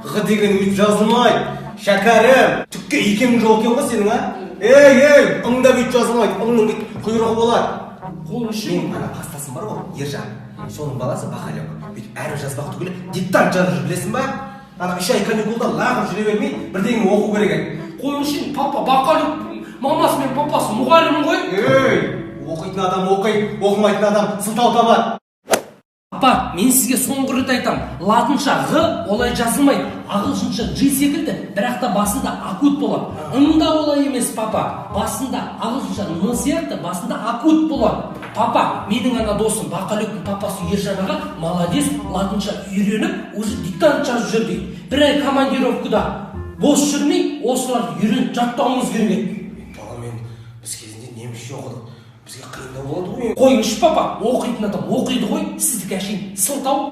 Ғы деген өйтіп жазылмайды. Шәкәрім, түкке икемің жоқ екен ғой сенің, а? Ей, ыңда бүйтіп жазылмайды. Ыңның құйрығы болады. Қолың үшін. Мен ана пастасым бар ғой, Ержан. Соның баласы Бақалек. Бүйтіп әріп жазбақ түгілі диктант жазып жүр, білесің ба? Ана 3 ай каникулда лағып жүре бермей, бірдеңе оқу керек екен. Қолың үшін, папа, Бақалек, мамасы мен папасы мұғалім ғой. Ей, оқитын адам оқиды, оқымайтын адам сылтау табады. Папа, мен сізге соңғы рет айтам, латынша ғ олай жазылмайды, ағылшынша ж секілді, бірақ та басында акут болады. Ыңда олай емес, папа, басында ағылшынша н сияқты, басында акут болады. Папа, менің ана досым Бақалектің папасы Ержан аға молодец, латынша үйреніп, уже диктант жазып жүр дейді. Бір ай командировкада бос жүрмей, осыларды үйреніп жаттауымыз керек. Баламен біз кезінде немісше оқыдық. Бізге қиындау болады ғой. Қойыңызшы, папа, оқитын адам оқиды ғой, сіздікі әшейін сылтау.